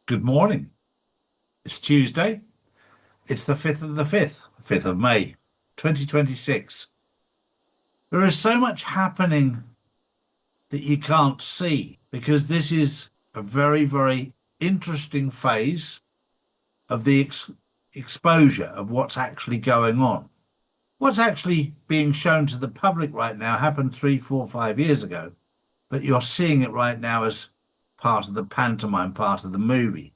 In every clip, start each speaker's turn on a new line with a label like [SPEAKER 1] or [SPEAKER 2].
[SPEAKER 1] Good morning. It's Tuesday. It's the 5th of the 5th, 5th of May, 2026. There is so much happening that you can't see because this is a very, very interesting phase of the exposure of what's actually going on. What's actually being shown to the public right now happened 3, 4, 5 years ago, but you're seeing it right now as part of the pantomime, part of the movie.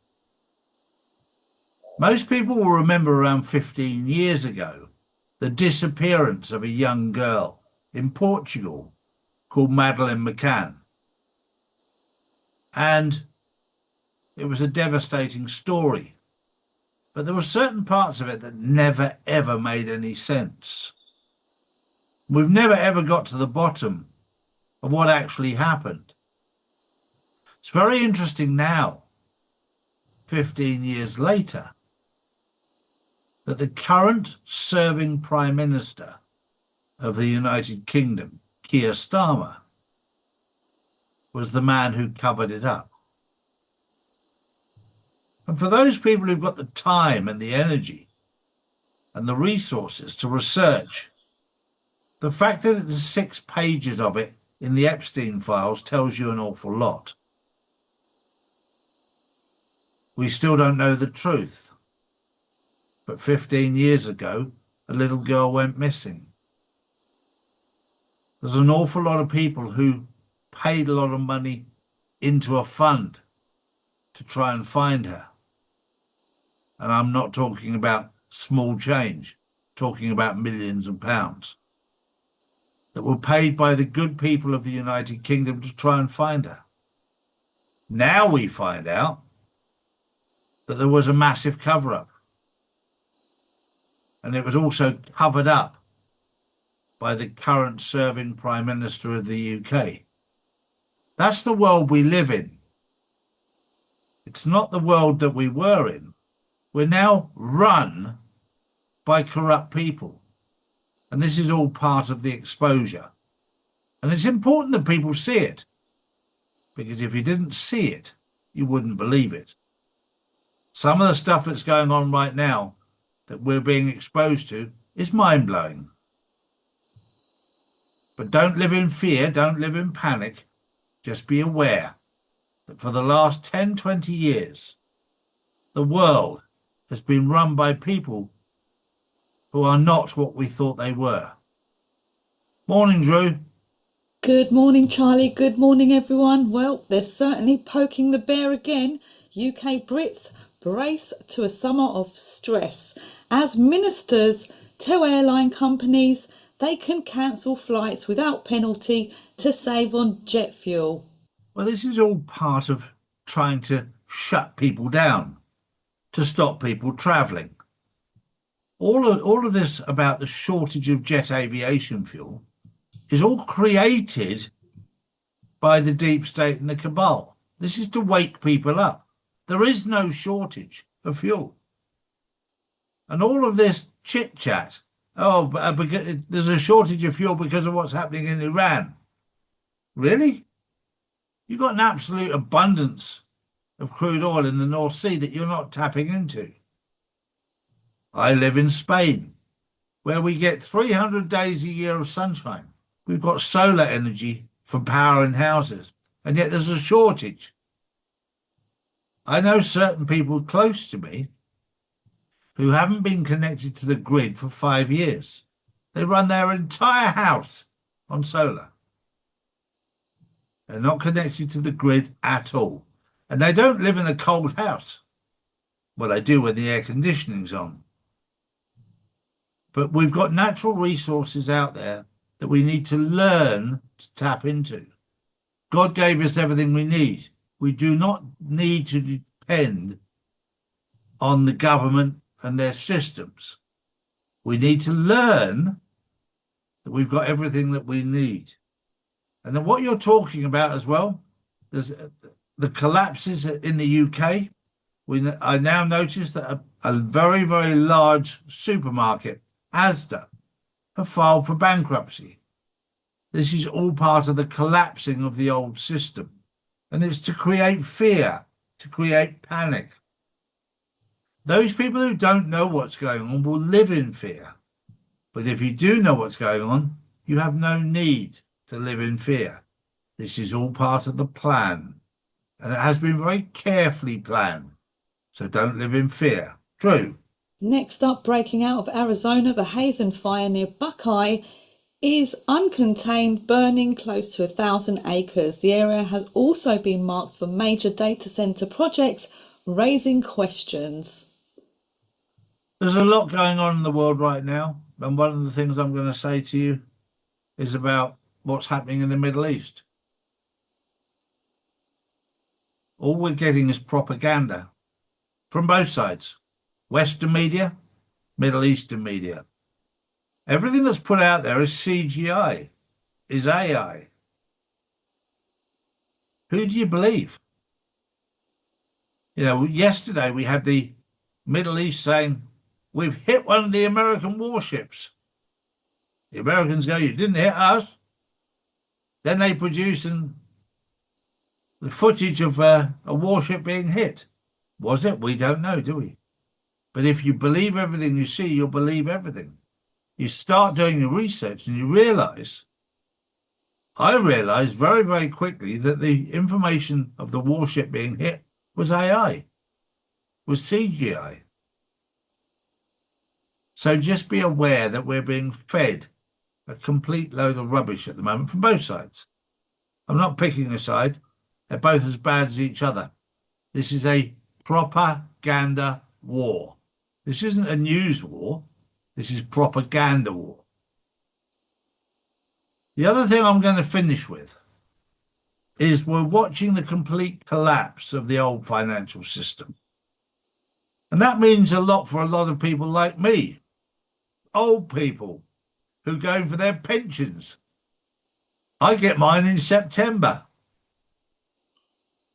[SPEAKER 1] Most people will remember around 15 years ago the disappearance of a young girl in Portugal called Madeleine McCann. And it was a devastating story. But there were certain parts of it that never, ever made any sense. We've never, ever got to the bottom of what actually happened. It's very interesting now, 15 years later, that the current serving Prime Minister of the United Kingdom, Keir Starmer, was the man who covered it up. And for those people who've got the time and the energy and the resources to research, the fact that there's 6 pages of it in the Epstein files tells you an awful lot. We still don't know the truth. But 15 years ago, a little girl went missing. There's an awful lot of people who paid a lot of money into a fund to try and find her. And I'm not talking about small change, talking about millions of pounds that were paid by the good people of the United Kingdom to try and find her. Now we find out that there was a massive cover-up. And it was also covered up by the current serving Prime Minister of the UK. That's the world we live in. It's not the world that we were in. We're now run by corrupt people. And this is all part of the exposure. And it's important that people see it, because if you didn't see it, you wouldn't believe it. Some of the stuff that's going on right now that we're being exposed to is mind-blowing. But don't live in fear, don't live in panic. Just be aware that for the last 10, 20 years, the world has been run by people who are not what we thought they were. Morning, Drew.
[SPEAKER 2] Good morning, Charlie. Good morning, everyone. Well, they're certainly poking the bear again. UK Brits brace to a summer of stress as ministers tell airline companies they can cancel flights without penalty to save on jet fuel.
[SPEAKER 1] Well, this is all part of trying to shut people down, to stop people travelling. All of this about the shortage of jet aviation fuel is all created by the deep state and the cabal. This is to wake people up. There is no shortage of fuel. And all of this chit-chat, because there's a shortage of fuel because of what's happening in Iran. Really? You've got an absolute abundance of crude oil in the North Sea that you're not tapping into. I live in Spain, where we get 300 days a year of sunshine. We've got solar energy for power in houses, and yet there's a shortage. I know certain people close to me who haven't been connected to the grid for 5 years. They run their entire house on solar. They're not connected to the grid at all. And they don't live in a cold house. Well, they do when the air conditioning's on. But we've got natural resources out there that we need to learn to tap into. God gave us everything we need. We do not need to depend on the government and their systems. We need to learn that we've got everything that we need. And then what you're talking about as well, there's the collapses in the UK. I now notice that a very, very large supermarket, Asda, have filed for bankruptcy. This is all part of the collapsing of the old system. And it's to create fear to create panic. Those people who don't know what's going on will live in fear. But if you do know what's going on, you have no need to live in fear. This is all part of the plan, and it has been very carefully planned. So don't live in fear. True.
[SPEAKER 2] Next up, breaking out of Arizona, the Hazen Fire near Buckeye is uncontained, burning close to 1,000 acres. The area has also been marked for major data center projects, raising questions.
[SPEAKER 1] There's a lot going on in the world right now, and one of the things I'm going to say to you is about what's happening in the Middle East. All we're getting is propaganda from both sides. Western media, Middle Eastern media. Everything that's put out there is CGI, is AI. Who do you believe? You know, yesterday we had the Middle East saying, we've hit one of the American warships. The Americans go, you didn't hit us. Then they produce the footage of a warship being hit. Was it? We don't know, do we? But if you believe everything you see, you'll believe everything. You start doing your research and you realize, I realized very, very quickly that the information of the warship being hit was AI, was CGI. So just be aware that we're being fed a complete load of rubbish at the moment from both sides. I'm not picking a side. They're both as bad as each other. This is a propaganda war. This isn't a news war. This is propaganda war. The other thing I'm going to finish with is we're watching the complete collapse of the old financial system. And that means a lot for a lot of people like me, old people who go in for their pensions. I get mine in September,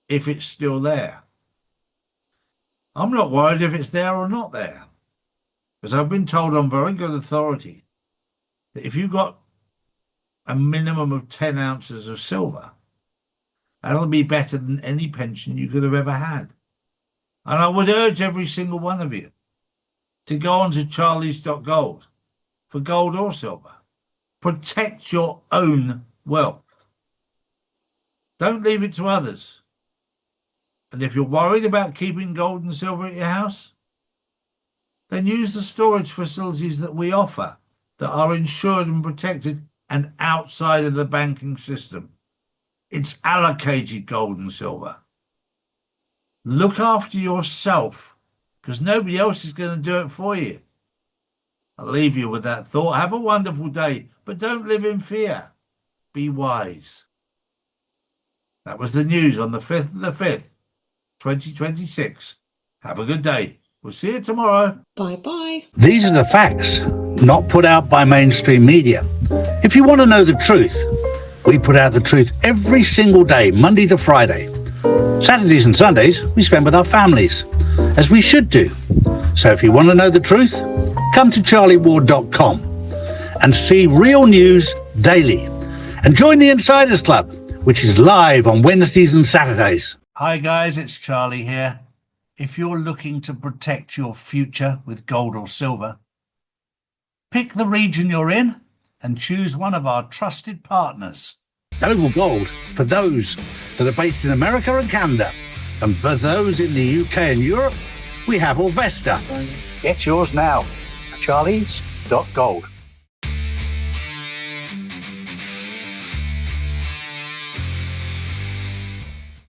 [SPEAKER 1] if it's still there. I'm not worried if it's there or not there, because I've been told on very good authority that if you've got a minimum of 10 ounces of silver, that'll be better than any pension you could have ever had. And I would urge every single one of you to go on to charlies.gold for gold or silver. Protect your own wealth. Don't leave it to others. And if you're worried about keeping gold and silver at your house, then use the storage facilities that we offer that are insured and protected and outside of the banking system. It's allocated gold and silver. Look after yourself, because nobody else is going to do it for you. I'll leave you with that thought. Have a wonderful day, but don't live in fear. Be wise. That was the news on the 5th of the 5th, 2026. Have a good day. We'll see you tomorrow.
[SPEAKER 2] Bye-bye.
[SPEAKER 3] These are the facts, not put out by mainstream media. If you want to know the truth, we put out the truth every single day, Monday to Friday. Saturdays and Sundays, we spend with our families, as we should do. So if you want to know the truth, come to charlieward.com and see real news daily. And join the Insiders Club, which is live on Wednesdays and Saturdays.
[SPEAKER 1] Hi guys, it's Charlie here. If you're looking to protect your future with gold or silver, pick the region you're in and choose one of our trusted partners.
[SPEAKER 3] Noble Gold for those that are based in America and Canada. And for those in the UK and Europe, we have Orvesta. Get yours now. Charlies.gold.